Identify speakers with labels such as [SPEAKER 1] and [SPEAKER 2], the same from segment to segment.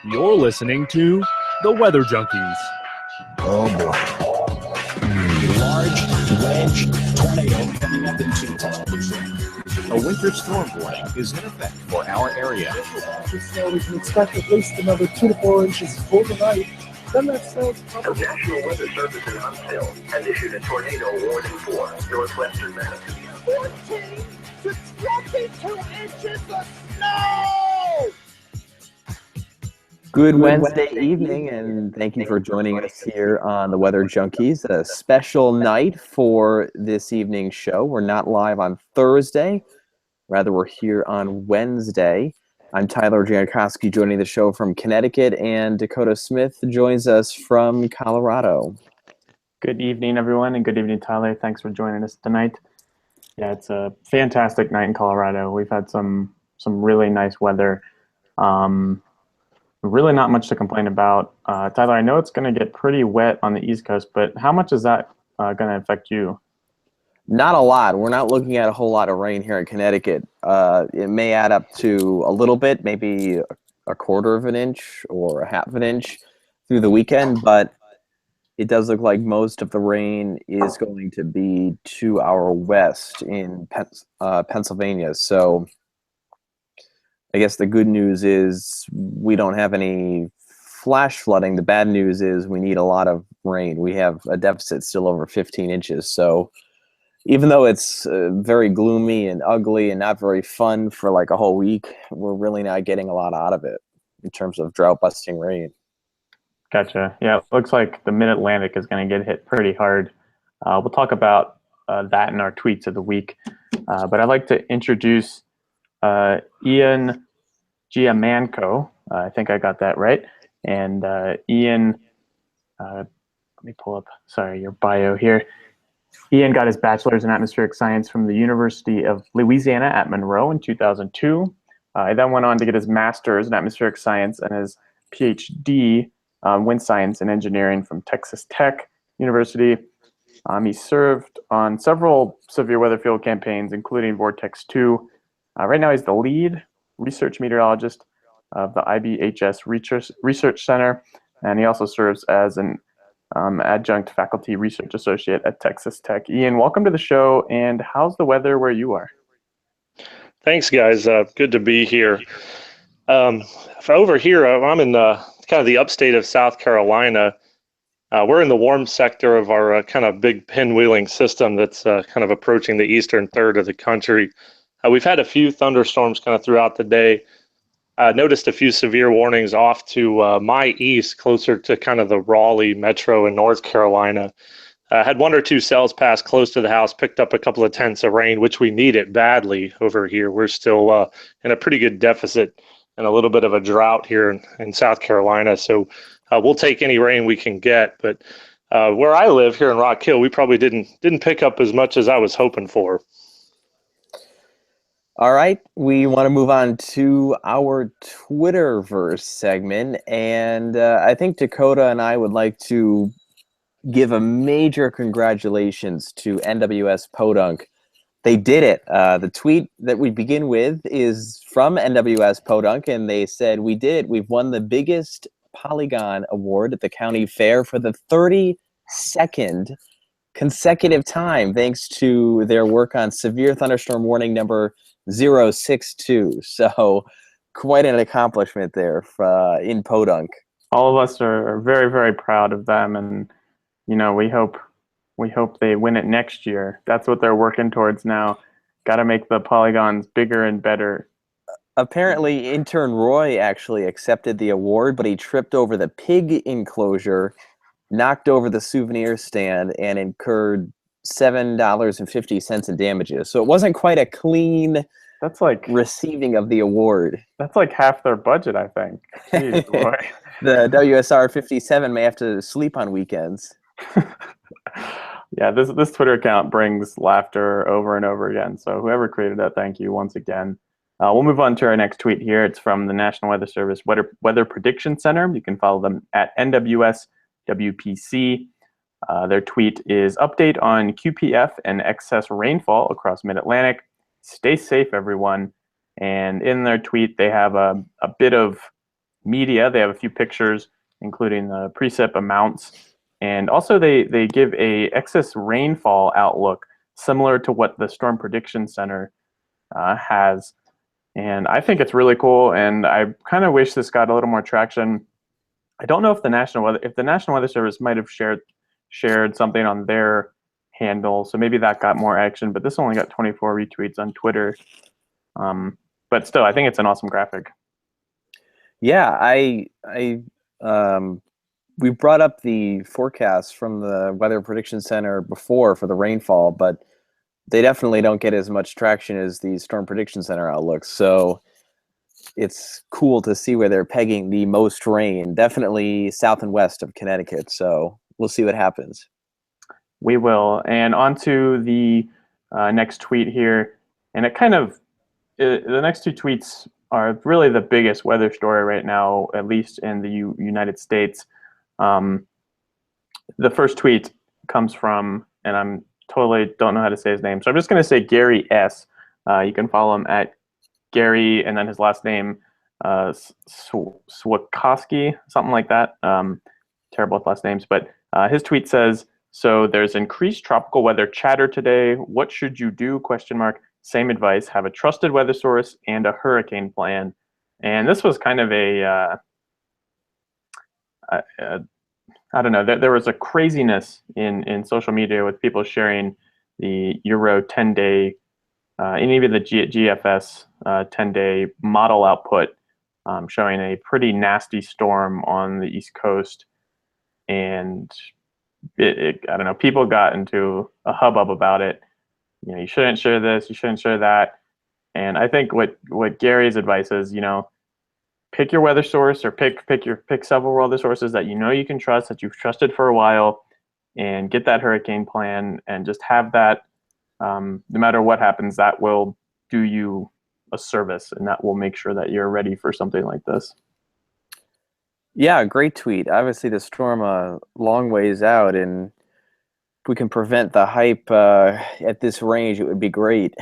[SPEAKER 1] You're listening to The Weather Junkies.
[SPEAKER 2] Oh boy. Large wedge tornado coming up into Tuscaloosa.
[SPEAKER 1] A winter storm warning is in effect for our area.
[SPEAKER 3] So we can expect at least another 2 to 4 inches overnight. Then that snow
[SPEAKER 4] The National Weather Service in Huntsville has issued a tornado warning for northwestern Madison.
[SPEAKER 3] 14 to 22 inches of snow!
[SPEAKER 5] Good Wednesday evening, and thank you for joining us here on the Weather Junkies. A special night for this evening's show. We're not live on Thursday. Rather, we're here on Wednesday. I'm Tyler Giammanco, joining the show from Connecticut, and Dakota Smith joins us from Colorado.
[SPEAKER 6] Good evening, everyone, and good evening, Tyler. Thanks for joining us tonight. Yeah, it's a fantastic night in Colorado. We've had some really nice weather. Really not much to complain about. Tyler, I know it's going to get pretty wet on the East Coast, but how much is that going to affect you?
[SPEAKER 5] Not a lot. We're not looking at a whole lot of rain here in Connecticut. It may add up to a little bit, maybe a quarter of an inch or a half an inch through the weekend, but it does look like most of the rain is going to be to our west in Pennsylvania. So I guess the good news is we don't have any flash flooding. The bad news is we need a lot of rain. We have a deficit still over 15 inches. So even though it's very gloomy and ugly and not very fun for like a whole week, we're really not getting a lot out of it in terms of drought-busting rain.
[SPEAKER 6] Gotcha. Yeah, it looks like the Mid-Atlantic is going to get hit pretty hard. We'll talk about that in our tweets of the week. But I'd like to introduce Ian Giammanco. I think I got that right. And Ian, let me pull up, your bio here. Ian got his bachelor's in atmospheric science from the University of Louisiana at Monroe in 2002. He then went on to get his master's in atmospheric science and his PhD wind science and engineering from Texas Tech University. He served on several severe weather field campaigns, including Vortex 2. Right now, he's the lead research meteorologist of the IBHS Research Center, and he also serves as an adjunct faculty research associate at Texas Tech. Ian, welcome to the show, and how's the weather where you are?
[SPEAKER 7] Thanks, guys. Good to be here. Over here, I'm in kind of the upstate of South Carolina. We're in the warm sector of our kind of big pinwheeling system that's kind of approaching the eastern third of the country. We've had a few thunderstorms kind of throughout the day. Noticed a few severe warnings off to my east, closer to kind of the Raleigh metro in North Carolina. Had one or two cells pass close to the house, picked up a couple of tenths of rain, which we need it badly over here. We're still in a pretty good deficit and a little bit of a drought here in South Carolina. So we'll take any rain we can get. But where I live here in Rock Hill, we probably didn't pick up as much as I was hoping for.
[SPEAKER 5] All right, we want to move on to our Twitterverse segment, and I think Dakota and I would like to give a major congratulations to NWS Podunk. They did it. The tweet that we begin with is from NWS Podunk, and they said, "We did it. We've won the biggest Polygon Award at the county fair for the 32nd consecutive time, thanks to their work on severe thunderstorm warning number 062. So quite an accomplishment there in Podunk.
[SPEAKER 6] All of us are very, very proud of them, and we hope they win it next year. That's what they're working towards now. Got to make the polygons bigger and better.
[SPEAKER 5] Apparently, intern Roy actually accepted the award, but he tripped over the pig enclosure, knocked over the souvenir stand, and incurred $7.50 in damages. So it wasn't quite a clean receiving of the award.
[SPEAKER 6] That's like half their budget, I think. Jeez, boy.
[SPEAKER 5] The WSR 57 may have to sleep on weekends.
[SPEAKER 6] Yeah, this Twitter account brings laughter over and over again. So whoever created that, thank you once again. We'll move on to our next tweet here. It's from the National Weather Service Weather Prediction Center. You can follow them at NWSWPC. Their tweet is update on QPF and excess rainfall across Mid-Atlantic. Stay safe, everyone. And in their tweet, they have a bit of media. They have a few pictures, including the precip amounts. And also they give a excess rainfall outlook similar to what the Storm Prediction Center has. And I think it's really cool, and I kind of wish this got a little more traction. I don't know if the National Weather Service might have shared something on their handle, so maybe that got more action, but this only got 24 retweets on Twitter. But still, I think it's an awesome graphic.
[SPEAKER 5] Yeah, we brought up the forecast from the Weather Prediction Center before for the rainfall, but they definitely don't get as much traction as the Storm Prediction Center outlooks. So it's cool to see where they're pegging the most rain, definitely south and west of Connecticut. So we'll see what happens.
[SPEAKER 6] We will. And on to the next tweet here. And the next two tweets are really the biggest weather story right now, at least in the United States. The first tweet comes from, and I'm totally don't know how to say his name, so I'm just going to say Gary S. You can follow him at Gary, and then his last name, Swakowski, something like that. Terrible with last names, but his tweet says, "So there's increased tropical weather chatter today. What should you do? ? Same advice. Have a trusted weather source and a hurricane plan." And this was kind of I don't know. There was a craziness in social media with people sharing the Euro 10-day and even the GFS 10-day model output showing a pretty nasty storm on the East Coast. And I don't know, people got into a hubbub about it. You know, you shouldn't share this, you shouldn't share that. And I think what Gary's advice is, pick your weather source, or pick several weather sources that you can trust, that you've trusted for a while, and get that hurricane plan, and just have that. No matter what happens, that will do you a service, and that will make sure that you're ready for something like this.
[SPEAKER 5] Yeah, great tweet. Obviously, the storm a long ways out, and if we can prevent the hype at this range, it would be great.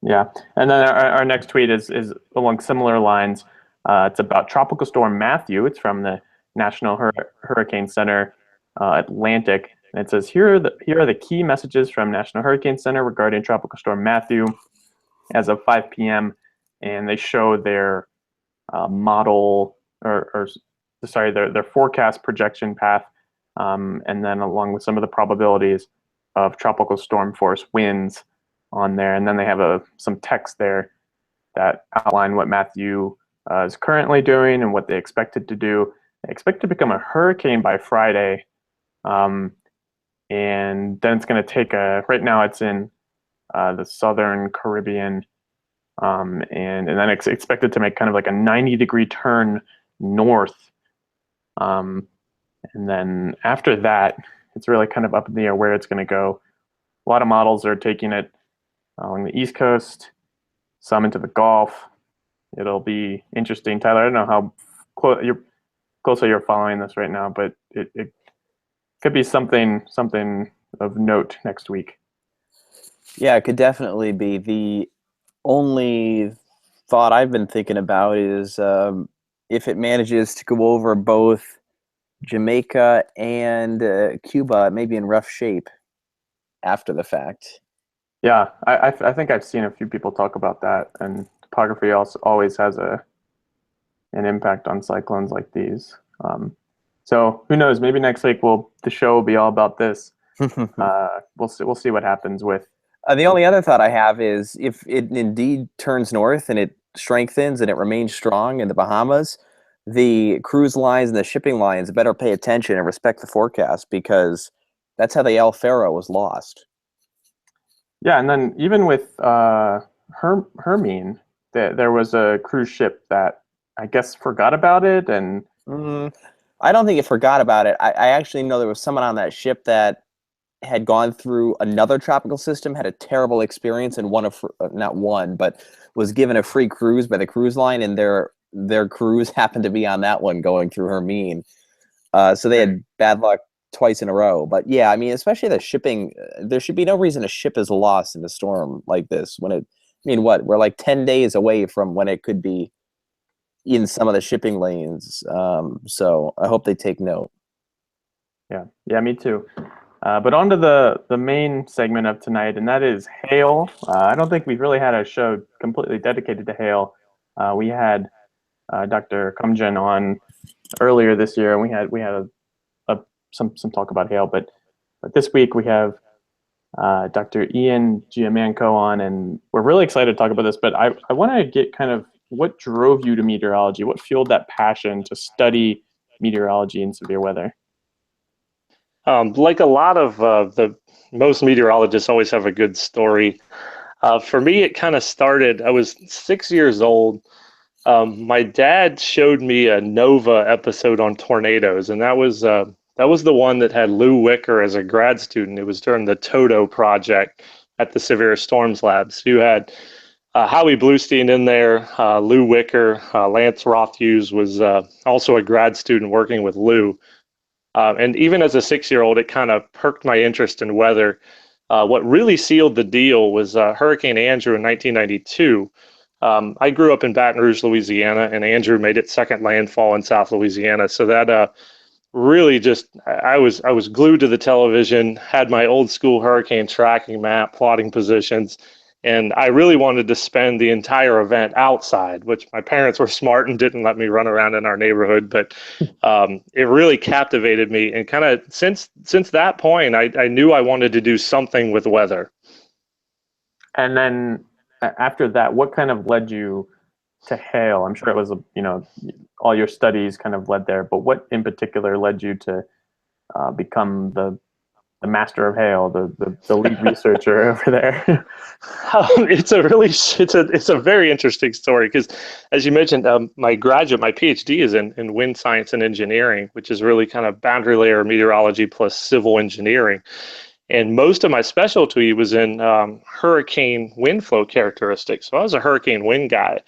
[SPEAKER 6] Yeah, and then our next tweet is along similar lines. It's about Tropical Storm Matthew. It's from the National Hurricane Center Atlantic, and it says, here are the key messages from National Hurricane Center regarding Tropical Storm Matthew as of 5 p.m. And they show their model, their forecast projection path, and then along with some of the probabilities of tropical storm force winds on there. And then they have some text there that outline what Matthew is currently doing and what they expect it to do. They expect to become a hurricane by Friday. And then it's going to take right now it's in the southern Caribbean. And then it's expected to make kind of like a 90-degree turn north. And then after that, it's really kind of up in the air where it's going to go. A lot of models are taking it along the East Coast, some into the Gulf. It'll be interesting. Tyler, I don't know how closely you're following this right now, but it could be something of note next week.
[SPEAKER 5] Yeah, it could definitely be. The only thought I've been thinking about is if it manages to go over both Jamaica and Cuba, it may be in rough shape after the fact.
[SPEAKER 6] Yeah, I think I've seen a few people talk about that, and topography also always has an impact on cyclones like these. So who knows? Maybe next week the show will be all about this. We'll see what happens with.
[SPEAKER 5] The only other thought I have is if it indeed turns north and it strengthens and it remains strong in the Bahamas, the cruise lines and the shipping lines better pay attention and respect the forecast, because that's how the El Faro was lost.
[SPEAKER 6] Yeah, and then even with Hermine, there was a cruise ship that I guess forgot about it, and
[SPEAKER 5] I don't think it forgot about it. I actually know there was someone on that ship that had gone through another tropical system, had a terrible experience, and was given a free cruise by the cruise line, and their cruise happened to be on that one going through Hermine. So they had bad luck twice in a row. But yeah, I mean, especially the shipping, there should be no reason a ship is lost in a storm like this. We're like 10 days away from when it could be in some of the shipping lanes. So I hope they take note.
[SPEAKER 6] Yeah, me too. But on to the main segment of tonight, and that is hail. I don't think we've really had a show completely dedicated to hail. We had Dr. Kumjan on earlier this year, and we had some talk about hail. But this week we have Dr. Ian Giammanco on, and we're really excited to talk about this. But I want to get kind of what drove you to meteorology, what fueled that passion to study meteorology in severe weather.
[SPEAKER 7] Like a lot of most meteorologists always have a good story. For me, it kind of started, I was 6 years old. My dad showed me a NOVA episode on tornadoes, and that was the one that had Lou Wicker as a grad student. It was during the Toto project at the Severe Storms Labs. You had Howie Bluestein in there, Lou Wicker, Lance Rothhughes was also a grad student working with Lou. And even as a 6-year-old, it kind of perked my interest in weather. What really sealed the deal was Hurricane Andrew in 1992. I grew up in Baton Rouge, Louisiana, and Andrew made its second landfall in South Louisiana. So that really just, I was glued to the television, had my old school hurricane tracking map, plotting positions, and I really wanted to spend the entire event outside, which my parents were smart and didn't let me run around in our neighborhood. But it really captivated me. And kind of since that point, I knew I wanted to do something with weather.
[SPEAKER 6] And then after that, what kind of led you to hail? I'm sure it was, all your studies kind of led there, but what in particular led you to become the master of hail, the lead researcher over there?
[SPEAKER 7] It's a very interesting story because, as you mentioned, my PhD is in wind science and engineering, which is really kind of boundary layer meteorology plus civil engineering. And most of my specialty was in hurricane wind flow characteristics. So I was a hurricane wind guy.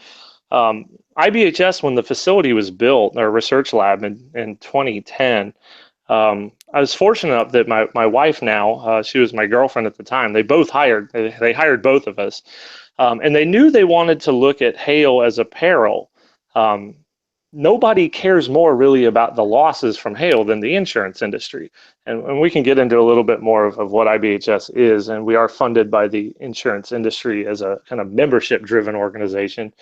[SPEAKER 7] IBHS, when the facility was built, our research lab in 2010, I was fortunate enough that my wife now, she was my girlfriend at the time, they hired both of us. And they knew they wanted to look at hail as a peril. Nobody cares more really about the losses from hail than the insurance industry. And we can get into a little bit more of what IBHS is, and we are funded by the insurance industry as a kind of membership-driven organization.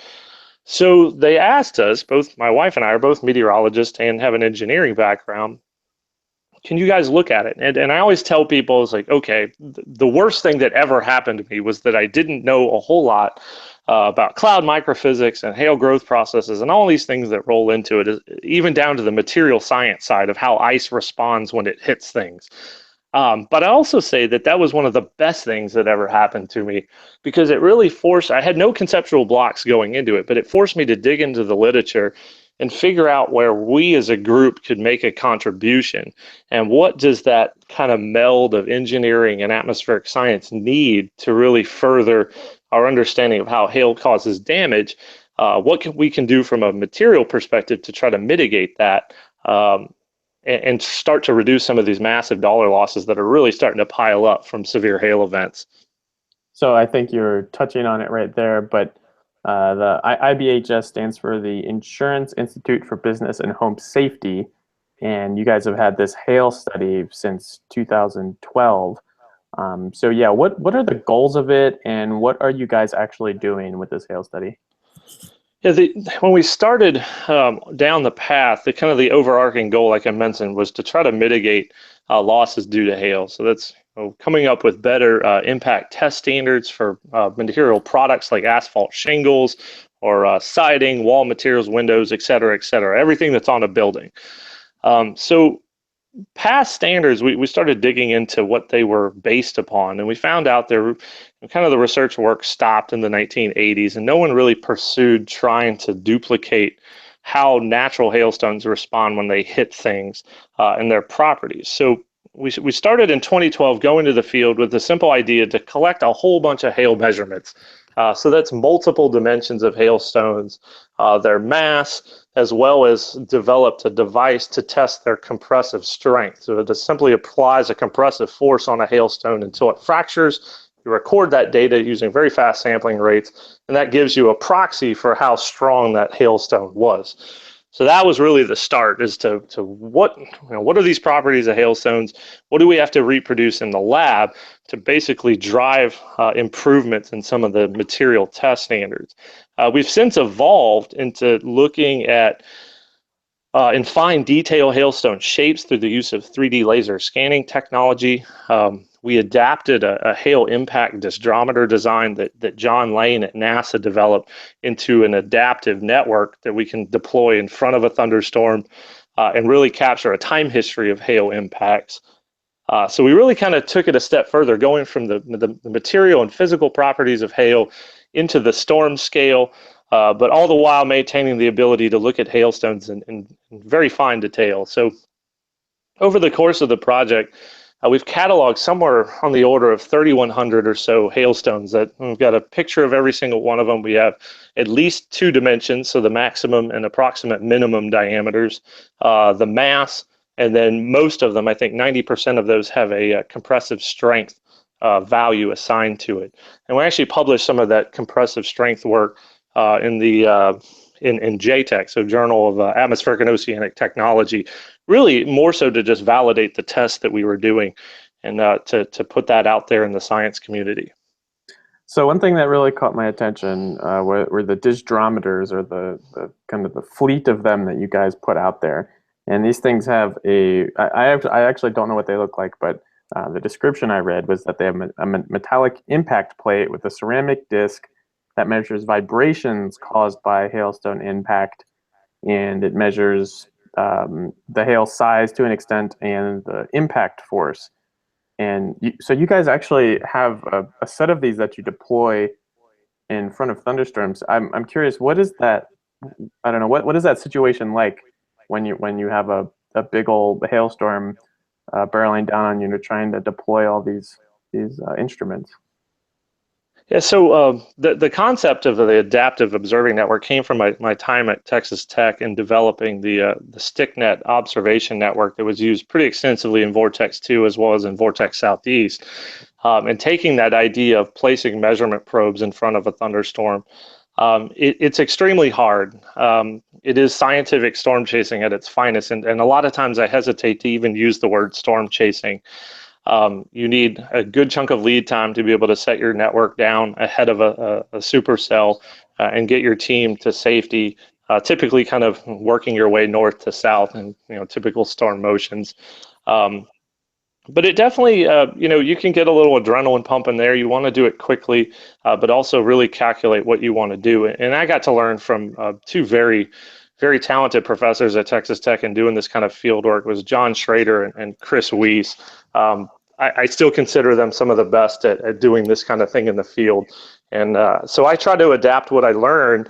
[SPEAKER 7] So they asked us, both my wife and I are both meteorologists and have an engineering background, can you guys look at it? And I always tell people, it's like, okay, the worst thing that ever happened to me was that I didn't know a whole lot about cloud microphysics and hail growth processes and all these things that roll into it, even down to the material science side of how ice responds when it hits things. But I also say that was one of the best things that ever happened to me, because it really I had no conceptual blocks going into it, but it forced me to dig into the literature and figure out where we as a group could make a contribution. And what does that kind of meld of engineering and atmospheric science need to really further our understanding of how hail causes damage? What we can do from a material perspective to try to mitigate that and start to reduce some of these massive dollar losses that are really starting to pile up from severe hail events.
[SPEAKER 6] So I think you're touching on it right there, but the IBHS stands for the Insurance Institute for Business and Home Safety, and you guys have had this hail study since 2012. So yeah, what are the goals of it, and what are you guys actually doing with this hail study?
[SPEAKER 7] Yeah, when we started down the path, the overarching goal, like I mentioned, was to try to mitigate losses due to hail. So that's coming up with better impact test standards for material products like asphalt shingles or siding, wall materials, windows, et cetera, everything that's on a building. So past standards, we started digging into what they were based upon, and we found out the research work stopped in the 1980s, and no one really pursued trying to duplicate how natural hailstones respond when they hit things and their properties. So we started in 2012 going to the field with the simple idea to collect a whole bunch of hail measurements. So that's multiple dimensions of hailstones, their mass, as well as developed a device to test their compressive strength. So it simply applies a compressive force on a hailstone until it fractures, you record that data using very fast sampling rates, and that gives you a proxy for how strong that hailstone was. So that was really the start, as to what, what are these properties of hailstones? What do we have to reproduce in the lab to basically drive improvements in some of the material test standards? We've since evolved into looking at in fine detail hailstone shapes through the use of 3D laser scanning technology. We adapted a hail impact disdrometer design that John Lane at NASA developed into an adaptive network that we can deploy in front of a thunderstorm and really capture a time history of hail impacts. So we really kind of took it a step further, going from the material and physical properties of hail into the storm scale, but all the while maintaining the ability to look at hailstones in very fine detail. So over the course of the project, we've cataloged somewhere on the order of 3,100 or so hailstones. That we've got a picture of every single one of them. We have at least 2 dimensions, so the maximum and approximate minimum diameters, the mass, and then most of them, I think 90% of those, have a compressive strength value assigned to it. And we actually published some of that compressive strength work in JTEC, so Journal of Atmospheric and Oceanic Technology, really more so to just validate the tests that we were doing and to put that out there in the science community.
[SPEAKER 6] So one thing that really caught my attention were the disdrometers, or the kind of the fleet of them that you guys put out there. And these things have I actually don't know what they look like, but the description I read was that they have a metallic impact plate with a ceramic disc that measures vibrations caused by hailstone impact, and it measures the hail size to an extent and the impact force. And so you guys actually have a set of these that you deploy in front of thunderstorms. I'm curious, what is that? I don't know, what is that situation like when you have a big old hailstorm barreling down on you and you're trying to deploy all these instruments?
[SPEAKER 7] Yeah, so the concept of the adaptive observing network came from my time at Texas Tech in developing the StickNet observation network that was used pretty extensively in Vortex 2 as well as in Vortex Southeast. And taking that idea of placing measurement probes in front of a thunderstorm, it's extremely hard. It is scientific storm chasing at its finest, and a lot of times I hesitate to even use the word storm chasing. You need a good chunk of lead time to be able to set your network down ahead of a supercell and get your team to safety, typically kind of working your way north to south in typical storm motions. But it definitely, you can get a little adrenaline pumping there. You want to do it quickly, but also really calculate what you want to do. And I got to learn from 2 very, very talented professors at Texas Tech in doing this kind of field work. Was John Schrader and Chris Weiss. I still consider them some of the best at doing this kind of thing in the field. And so I try to adapt what I learned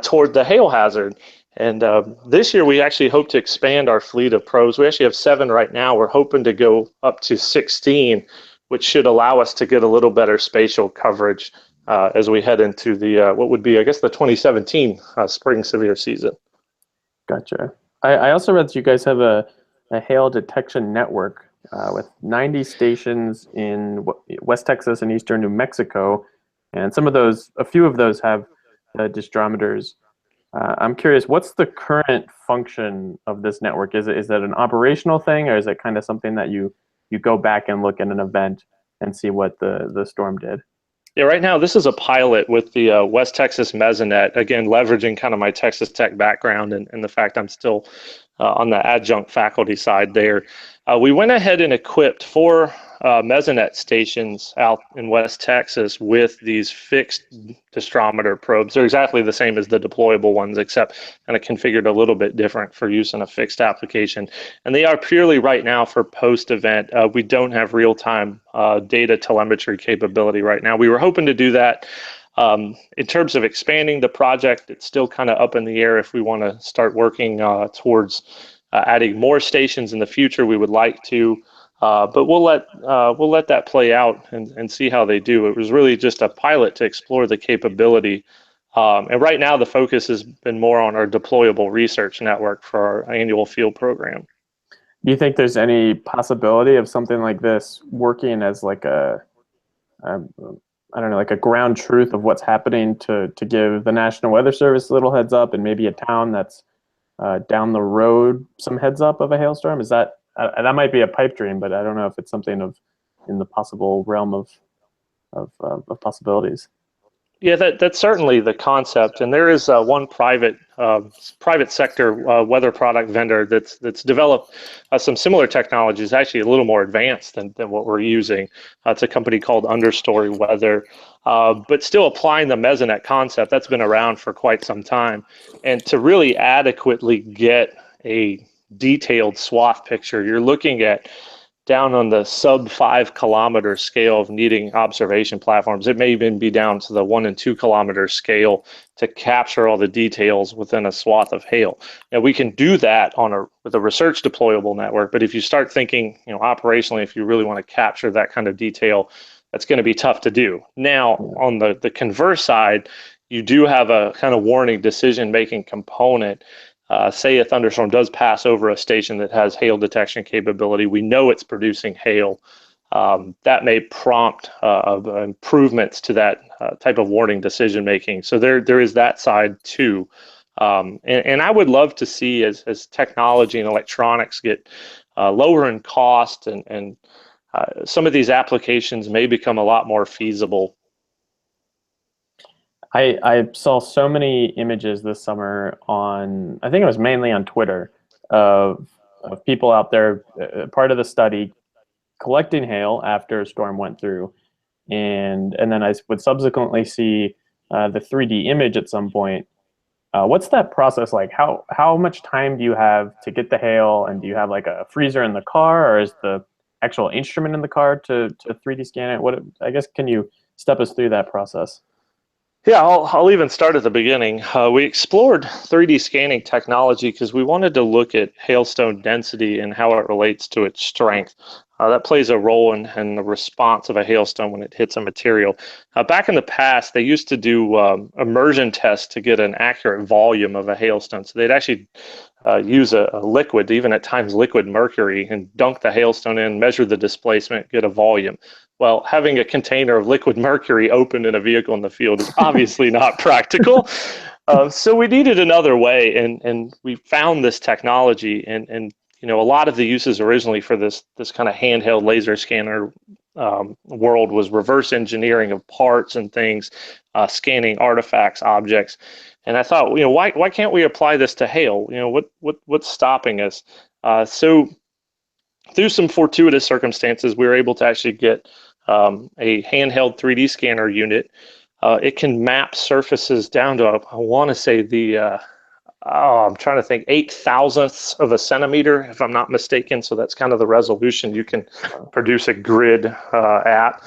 [SPEAKER 7] toward the hail hazard. And this year we actually hope to expand our fleet of probes. We actually have 7 right now. We're hoping to go up to 16, which should allow us to get a little better spatial coverage as we head into the what would be, I guess, the 2017 spring severe season.
[SPEAKER 6] Gotcha. I also read that you guys have a hail detection network with 90 stations in West Texas and eastern New Mexico, and a few of those have disdrometers. I'm curious, what's the current function of this network? Is it an operational thing, or is it kind of something that you go back and look at an event and see what the storm did?
[SPEAKER 7] Yeah, right now this is a pilot with the West Texas Mesonet, again, leveraging kind of my Texas Tech background and the fact I'm still on the adjunct faculty side there. We went ahead and equipped 4 Mesonet stations out in West Texas with these fixed disdrometer probes. They're exactly the same as the deployable ones, except kind of configured a little bit different for use in a fixed application. And they are purely right now for post-event. We don't have real-time data telemetry capability right now. We were hoping to do that. In terms of expanding the project, it's still kind of up in the air if we want to start working towards adding more stations in the future. We would like to, but we'll let that play out and see how they do. It was really just a pilot to explore the capability, and right now the focus has been more on our deployable research network for our annual field program.
[SPEAKER 6] Do you think there's any possibility of something like this working as like a I don't know, like a ground truth of what's happening to give the National Weather Service a little heads up, and maybe a town that's down the road some heads up of a hailstorm? Is that that might be a pipe dream, but I don't know if it's something in the possible realm of possibilities.
[SPEAKER 7] Yeah, that's certainly the concept, and there is one private sector weather product vendor that's developed some similar technologies, actually a little more advanced than what we're using. It's a company called Understory Weather, but still applying the mesonet concept that's been around for quite some time, and to really adequately get a detailed swath picture, you're looking at down on the sub 5 kilometer scale of needing observation platforms. It may even be down to the 1 and 2 kilometer scale to capture all the details within a swath of hail. Now we can do that with a research deployable network, but if you start thinking, operationally, if you really want to capture that kind of detail, that's going to be tough to do. Now, on the converse side, you do have a kind of warning decision-making component. Say a thunderstorm does pass over a station that has hail detection capability, we know it's producing hail. That may prompt improvements to that type of warning decision making. So there is that side too. And I would love to see as technology and electronics get lower in cost and some of these applications may become a lot more feasible.
[SPEAKER 6] I saw so many images this summer on, I think it was mainly on Twitter, of people out there, part of the study, collecting hail after a storm went through. And then I would subsequently see the 3D image at some point. What's that process like? How much time do you have to get the hail? And do you have like a freezer in the car, or is the actual instrument in the car to 3D scan it? I guess, can you step us through that process?
[SPEAKER 7] Yeah, I'll even start at the beginning. We explored 3D scanning technology because we wanted to look at hailstone density and how it relates to its strength. That plays a role in the response of a hailstone when it hits a material. Back in the past, they used to do immersion tests to get an accurate volume of a hailstone. So they'd actually use a liquid, even at times liquid mercury, and dunk the hailstone in, measure the displacement, get a volume. Well, having a container of liquid mercury opened in a vehicle in the field is obviously not practical. So we needed another way, and we found this technology. And a lot of the uses originally for this kind of handheld laser scanner world was reverse engineering of parts and things, scanning artifacts, objects. And I thought, why can't we apply this to hail? What's stopping us? So through some fortuitous circumstances, we were able to actually get a handheld 3D scanner unit. It can map surfaces down to, I want to say I'm trying to think, 8,000ths of a centimeter, if I'm not mistaken. So that's kind of the resolution you can produce a grid at.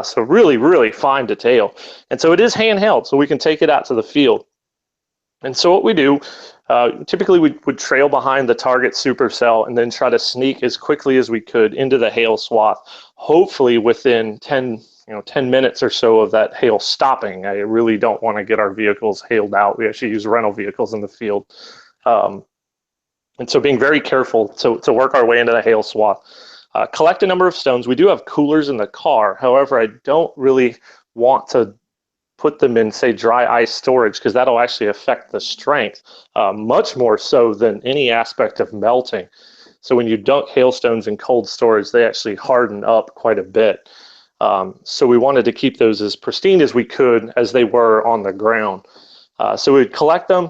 [SPEAKER 7] So really, really fine detail. And so it is handheld, so we can take it out to the field. And so what we do, typically we would trail behind the target supercell and then try to sneak as quickly as we could into the hail swath, hopefully within 10 minutes or so of that hail stopping. I really don't want to get our vehicles hailed out. We actually use rental vehicles in the field. And so being very careful to work our way into the hail swath. Collect a number of stones. We do have coolers in the car. However, I don't really want to put them in, say, dry ice storage, because that'll actually affect the strength much more so than any aspect of melting. So when you dunk hailstones in cold storage, they actually harden up quite a bit. So we wanted to keep those as pristine as we could as they were on the ground. So we'd collect them.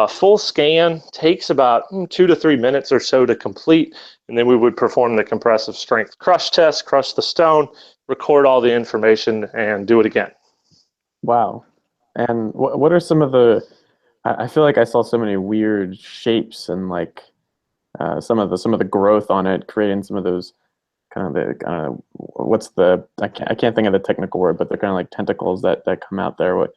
[SPEAKER 7] Full scan takes about 2 to 3 minutes or so to complete, and then we would perform the compressive strength crush test, crush the stone, record all the information, and do it again.
[SPEAKER 6] Wow. And what are some of the, I feel like I saw so many weird shapes and like some of the growth on it, creating some of those kind of I can't think of the technical word, but they're kind of like tentacles that come out there.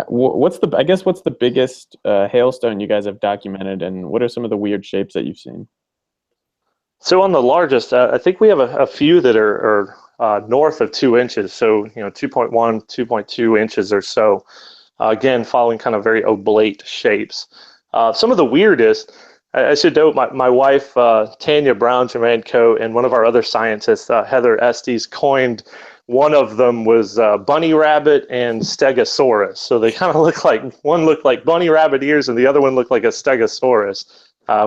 [SPEAKER 6] What's the biggest hailstone you guys have documented, and what are some of the weird shapes that you've seen?
[SPEAKER 7] So on the largest, I think we have a few that are north of 2 inches, so 2.1, 2.2 inches or so. Again, following kind of very oblate shapes. Some of the weirdest, I should note, my wife, Tanya Brown Giammanco, and one of our other scientists, Heather Estes, coined one of them was bunny rabbit and Stegosaurus. So they kind of look like, one looked like bunny rabbit ears and the other one looked like a Stegosaurus.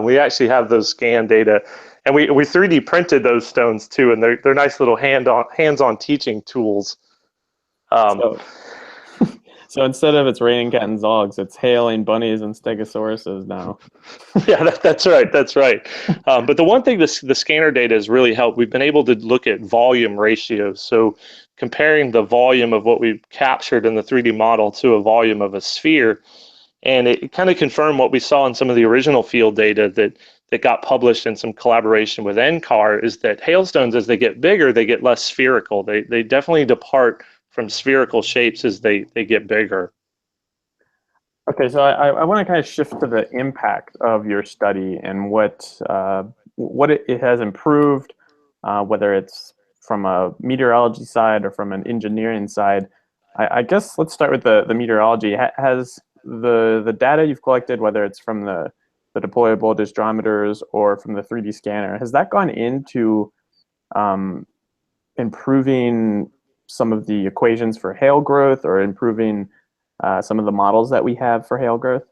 [SPEAKER 7] We actually have those scan data, and we 3D printed those stones too, and they're nice little hands-on teaching tools.
[SPEAKER 6] So instead of it's raining cat and dogs, it's hailing bunnies and stegosauruses now.
[SPEAKER 7] Yeah, that's right. That's right. But the one thing the scanner data has really helped, we've been able to look at volume ratios. So comparing the volume of what we've captured in the 3D model to a volume of a sphere. And it kind of confirmed what we saw in some of the original field data that got published in some collaboration with NCAR, is that hailstones, as they get bigger, they get less spherical. They definitely depart from spherical shapes as they get bigger.
[SPEAKER 6] Okay, so I want to kind of shift to the impact of your study and what it has improved, whether it's from a meteorology side or from an engineering side. I guess let's start with the meteorology. Has the data you've collected, whether it's from the deployable disdrometers or from the 3D scanner, has that gone into improving some of the equations for hail growth or improving some of the models that we have for hail growth?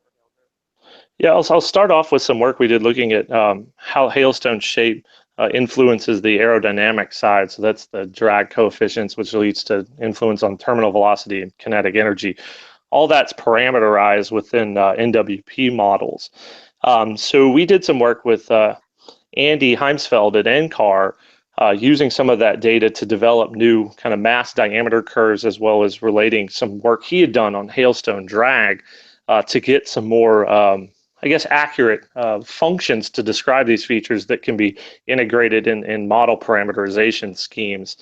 [SPEAKER 7] Yeah, I'll start off with some work we did looking at how hailstone shape influences the aerodynamic side. So that's the drag coefficients, which leads to influence on terminal velocity and kinetic energy. All that's parameterized within NWP models. So we did some work with Andy Heimsfeld at NCAR, using some of that data to develop new kind of mass diameter curves, as well as relating some work he had done on hailstone drag to get some more, I guess, accurate functions to describe these features that can be integrated in model parameterization schemes.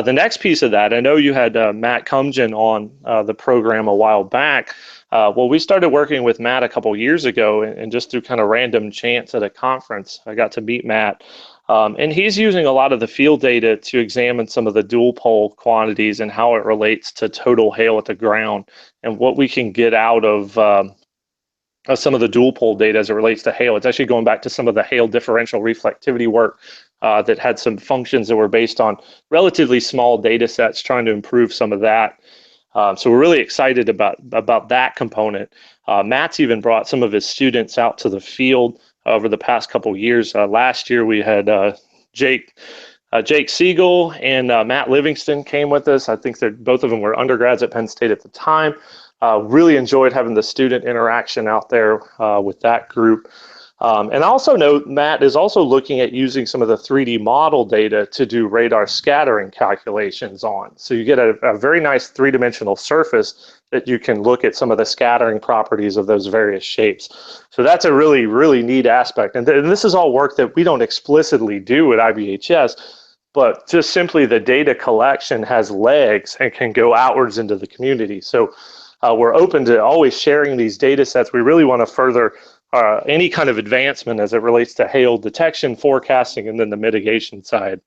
[SPEAKER 7] The next piece of that, I know you had Matt Cumgen on the program a while back. Well, we started working with Matt a couple years ago, and just through kind of random chance at a conference, I got to meet Matt. And he's using a lot of the field data to examine some of the dual pole quantities and how it relates to total hail at the ground and what we can get out of some of the dual pole data as it relates to hail. It's actually going back to some of the hail differential reflectivity work that had some functions that were based on relatively small data sets, trying to improve some of that. So we're really excited about that component. Matt's even brought some of his students out to the field over the past couple of years. Last year we had Jake Siegel and Matt Livingston came with us. I think that both of them were undergrads at Penn State at the time. Really enjoyed having the student interaction out there with that group. And I also know Matt is also looking at using some of the 3D model data to do radar scattering calculations on. So you get a very nice three-dimensional surface that you can look at some of the scattering properties of those various shapes. So that's a really, really neat aspect. And this is all work that we don't explicitly do at IBHS, but just simply the data collection has legs and can go outwards into the community. So we're open to always sharing these data sets. We really want to further any kind of advancement as it relates to hail detection, forecasting, and then the mitigation side.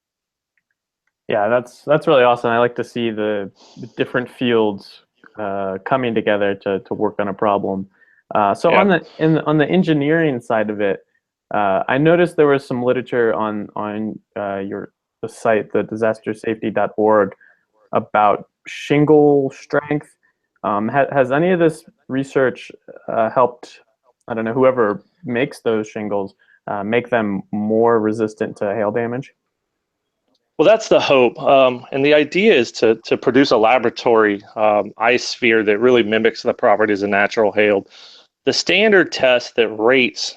[SPEAKER 6] Yeah, that's really awesome. I like to see the different fields coming together to work on a problem. So yeah. on the engineering side of it, I noticed there was some literature on the site, the disastersafety.org, about shingle strength. Has any of this research helped, I don't know, whoever makes those shingles, make them more resistant to hail damage?
[SPEAKER 7] Well, that's the hope. And the idea is to produce a laboratory ice sphere that really mimics the properties of natural hail. The standard test that rates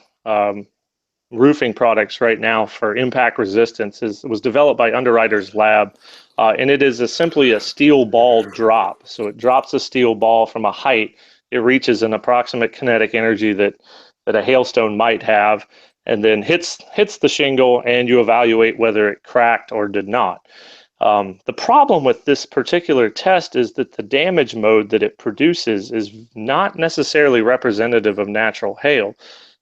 [SPEAKER 7] roofing products right now for impact resistance was developed by Underwriter's Lab. And it is simply a steel ball drop. So it drops a steel ball from a height. It reaches an approximate kinetic energy that a hailstone might have, and then hits the shingle, and you evaluate whether it cracked or did not. The problem with this particular test is that the damage mode that it produces is not necessarily representative of natural hail.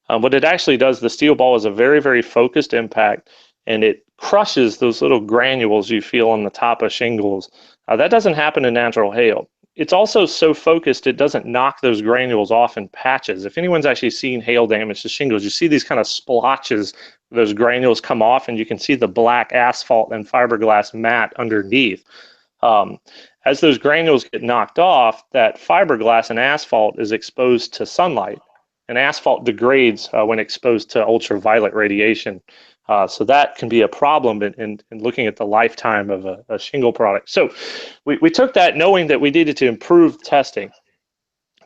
[SPEAKER 7] What it actually does, the steel ball is a very, very focused impact, and it crushes those little granules you feel on the top of shingles. That doesn't happen in natural hail. It's also so focused it doesn't knock those granules off in patches. If anyone's actually seen hail damage to shingles, you see these kind of splotches, those granules come off, and you can see the black asphalt and fiberglass mat underneath. As those granules get knocked off, that fiberglass and asphalt is exposed to sunlight, and asphalt degrades when exposed to ultraviolet radiation. So that can be a problem in looking at the lifetime of a shingle product. So we took that knowing that we needed to improve testing.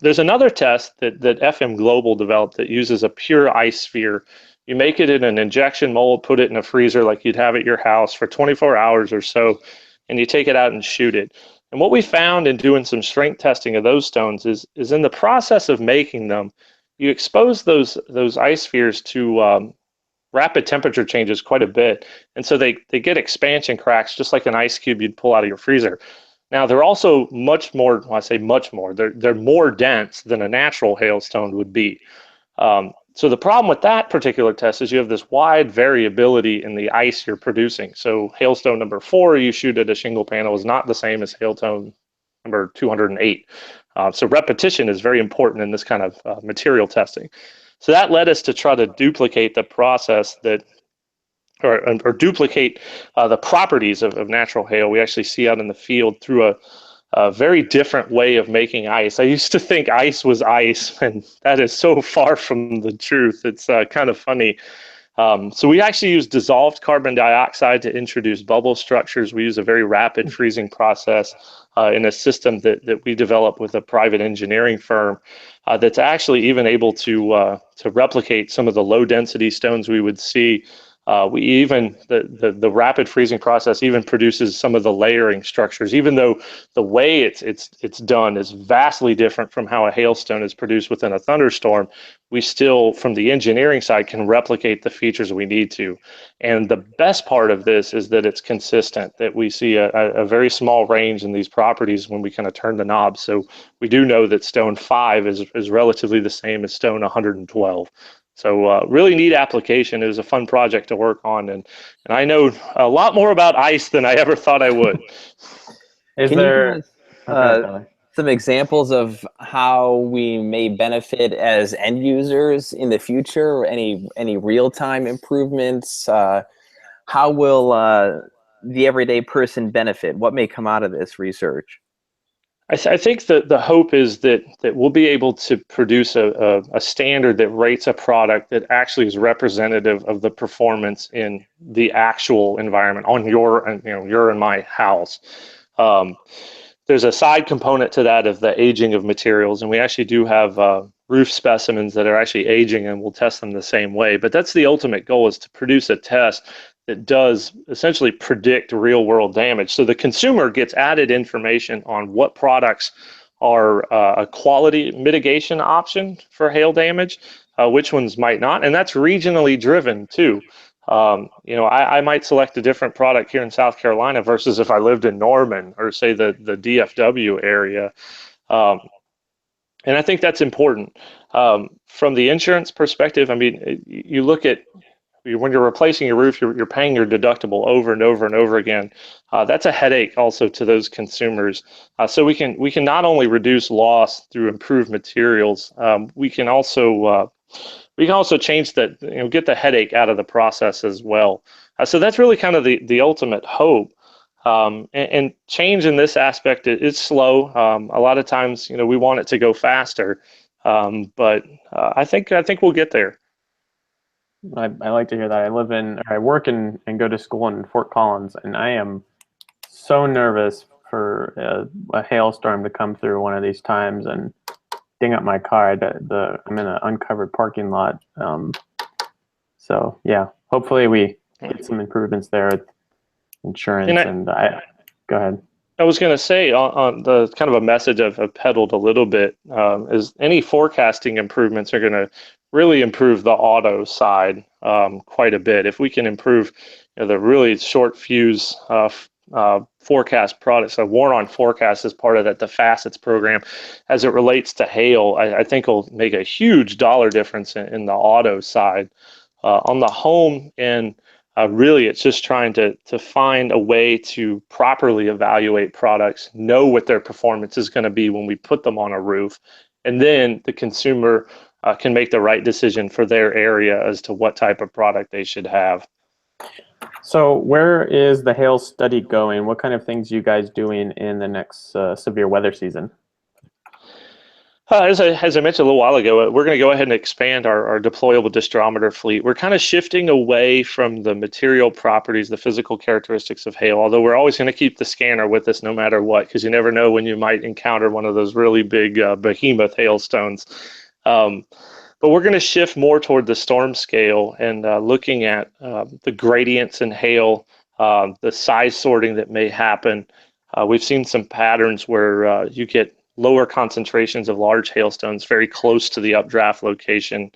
[SPEAKER 7] There's another test that FM Global developed that uses a pure ice sphere. You make it in an injection mold, put it in a freezer like you'd have at your house for 24 hours or so, and you take it out and shoot it. And what we found in doing some strength testing of those stones is in the process of making them, you expose those ice spheres to rapid temperature changes quite a bit. And so they get expansion cracks, just like an ice cube you'd pull out of your freezer. Now, they're also much more, well, I say much more, they're more dense than a natural hailstone would be. So the problem with that particular test is you have this wide variability in the ice you're producing. So hailstone number 4 you shoot at a shingle panel is not the same as hailstone number 208. So repetition is very important in this kind of material testing. So that led us to try to duplicate the process that, or duplicate the properties of natural hail we actually see out in the field through a very different way of making ice. I used to think ice was ice, and that is so far from the truth. It's kind of funny. So we actually use dissolved carbon dioxide to introduce bubble structures. We use a very rapid freezing process in a system that we developed with a private engineering firm that's actually even able to replicate some of the low density stones we would see. We even, the rapid freezing process even produces some of the layering structures, even though the way it's done is vastly different from how a hailstone is produced within a thunderstorm. We still, from the engineering side, can replicate the features we need to. And the best part of this is that it's consistent, that we see a very small range in these properties when we kind of turn the knob. So we do know that stone 5 is relatively the same as stone 112. So really neat application. It was a fun project to work on, and I know a lot more about ice than I ever thought I would.
[SPEAKER 6] Is
[SPEAKER 5] Can
[SPEAKER 6] there
[SPEAKER 5] you give us, some examples of how we may benefit as end users in the future? Any real-time improvements? How will the everyday person benefit? What may come out of this research?
[SPEAKER 7] I think that the hope is that we'll be able to produce a standard that rates a product that actually is representative of the performance in the actual environment on your and my house. There's a side component to that of the aging of materials, and we actually do have roof specimens that are actually aging, and we'll test them the same way. But that's the ultimate goal, is to produce a test that does essentially predict real world damage. So the consumer gets added information on what products are a quality mitigation option for hail damage, which ones might not. And that's regionally driven too. I might select a different product here in South Carolina versus if I lived in Norman or say the DFW area. And I think that's important. From the insurance perspective, I mean, you look at, when you're replacing your roof, you're paying your deductible over and over and over again. That's a headache also to those consumers. So we can not only reduce loss through improved materials, we can also change that, get the headache out of the process as well. So that's really kind of the ultimate hope. And change in this aspect is slow. A lot of times, we want it to go faster, but I think we'll get there.
[SPEAKER 6] I like to hear that. I work and go to school in Fort Collins, and I am so nervous for a hailstorm to come through one of these times and ding up my car. I'm in an uncovered parking lot. So yeah, hopefully we get some improvements there with insurance. Go ahead.
[SPEAKER 7] I was going to say on the kind of a message I've peddled a little bit is any forecasting improvements are going to really improve the auto side quite a bit. If we can improve the really short fuse forecast products, a war on forecast is part of that, the Facets program, as it relates to hail, I think will make a huge dollar difference in the auto side. On the home end, really, it's just trying to find a way to properly evaluate products, know what their performance is going to be when we put them on a roof, and then the consumer can make the right decision for their area as to what type of product they should have.
[SPEAKER 6] So where is the hail study going? What kind of things are you guys doing in the next severe weather season?
[SPEAKER 7] As I mentioned a little while ago, we're going to go ahead and expand our deployable disdrometer fleet. We're kind of shifting away from the material properties, the physical characteristics of hail, although we're always going to keep the scanner with us no matter what, because you never know when you might encounter one of those really big behemoth hailstones. But we're going to shift more toward the storm scale and looking at the gradients in hail, the size sorting that may happen. We've seen some patterns where you get lower concentrations of large hailstones very close to the updraft location,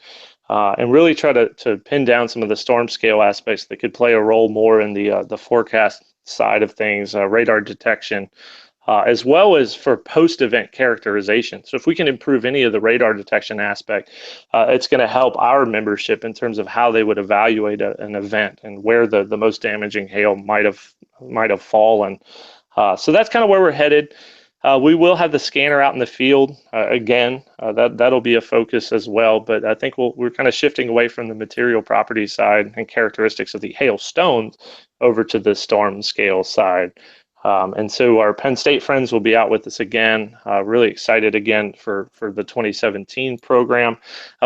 [SPEAKER 7] and really try to pin down some of the storm scale aspects that could play a role more in the forecast side of things, radar detection, as well as for post-event characterization. So if we can improve any of the radar detection aspect, it's going to help our membership in terms of how they would evaluate an event and where the most damaging hail might have fallen. So that's kind of where we're headed. We will have the scanner out in the field again. That'll be a focus as well. But I think we're kind of shifting away from the material property side and characteristics of the hailstones over to the storm scale side. And so our Penn State friends will be out with us again. Really excited again for the 2017 program.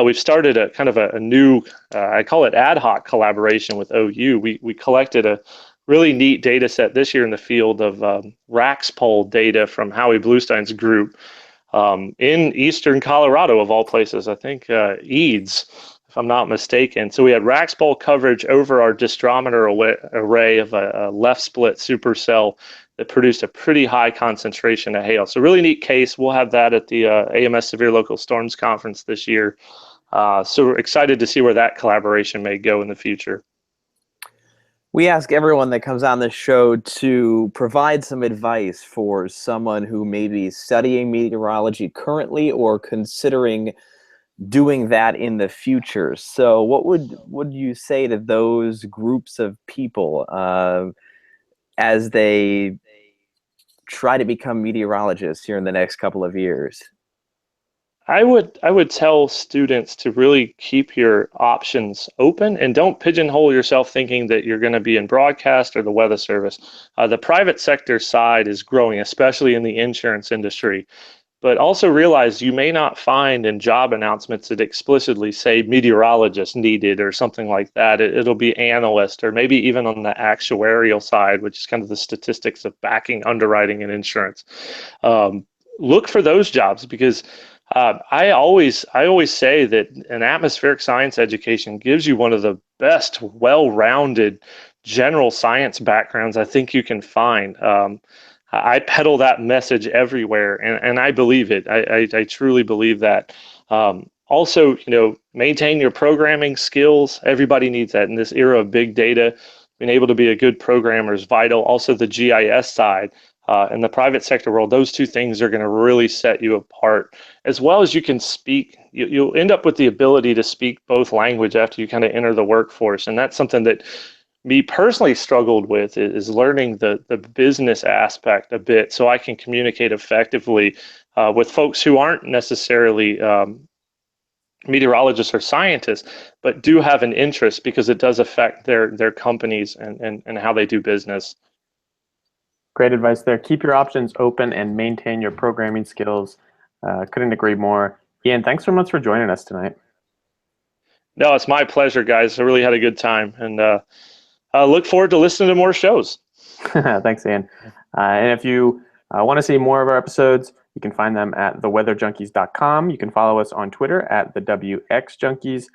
[SPEAKER 7] We've started a kind of a new, I call it ad hoc collaboration with OU. We collected a really neat data set this year in the field of RAX poll data from Howie Bluestein's group in eastern Colorado, of all places. I think Eads, if I'm not mistaken. So we had RAX poll coverage over our disdrometer array of a left split supercell that produced a pretty high concentration of hail. So really neat case. We'll have that at the AMS Severe Local Storms Conference this year. So we're excited to see where that collaboration may go in the future.
[SPEAKER 5] We ask everyone that comes on the show to provide some advice for someone who may be studying meteorology currently or considering doing that in the future. So what would you say to those groups of people as they try to become meteorologists here in the next couple of years?
[SPEAKER 7] I would tell students to really keep your options open and don't pigeonhole yourself thinking that you're going to be in broadcast or the weather service. The private sector side is growing, especially in the insurance industry. But also realize you may not find in job announcements that explicitly say meteorologist needed or something like that. It'll be analyst or maybe even on the actuarial side, which is kind of the statistics of backing underwriting and insurance. Look for those jobs because I always say that an atmospheric science education gives you one of the best, well-rounded general science backgrounds I think you can find. I peddle that message everywhere, and I believe it. I truly believe that. Also, maintain your programming skills. Everybody needs that in this era of big data. Being able to be a good programmer is vital. Also, the GIS side. In the private sector world, those two things are going to really set you apart, as well as you can speak. You'll end up with the ability to speak both language after you kind of enter the workforce, and that's something that me personally struggled with is learning the business aspect a bit so I can communicate effectively with folks who aren't necessarily meteorologists or scientists, but do have an interest because it does affect their companies and how they do business.
[SPEAKER 6] Great advice there. Keep your options open and maintain your programming skills. Couldn't agree more. Ian, thanks so much for joining us tonight.
[SPEAKER 7] No, it's my pleasure, guys. I really had a good time, and I look forward to listening to more shows.
[SPEAKER 6] Thanks, Ian. And if you want to see more of our episodes, you can find them at theweatherjunkies.com. You can follow us on Twitter at the WXJunkies,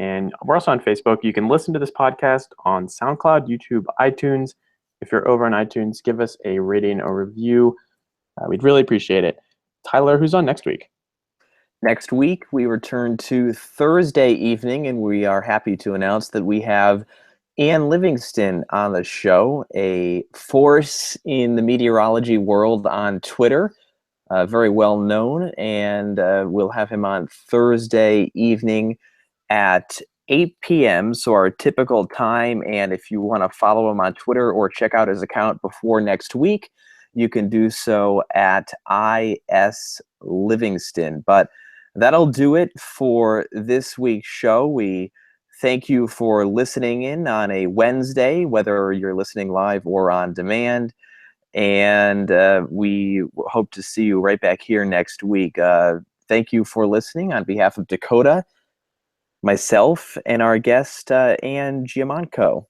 [SPEAKER 6] and we're also on Facebook. You can listen to this podcast on SoundCloud, YouTube, iTunes. If you're over on iTunes, give us a rating or review. We'd really appreciate it. Tyler, who's on next week?
[SPEAKER 5] Next week, we return to Thursday evening, and we are happy to announce that we have Ann Livingston on the show, a force in the meteorology world on Twitter, very well known, and we'll have him on Thursday evening at 8 p.m., so our typical time. And if you want to follow him on Twitter or check out his account before next week, you can do so at IS Livingston. But that'll do it for this week's show. We Thank you for listening in on a Wednesday, whether you're listening live or on demand. And we hope to see you right back here next week. Thank you for listening on behalf of Dakota, myself, and our guest, Ann Giammanco.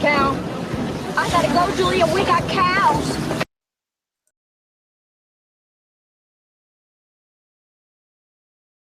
[SPEAKER 8] Cow. I gotta go, Julia. We got cows.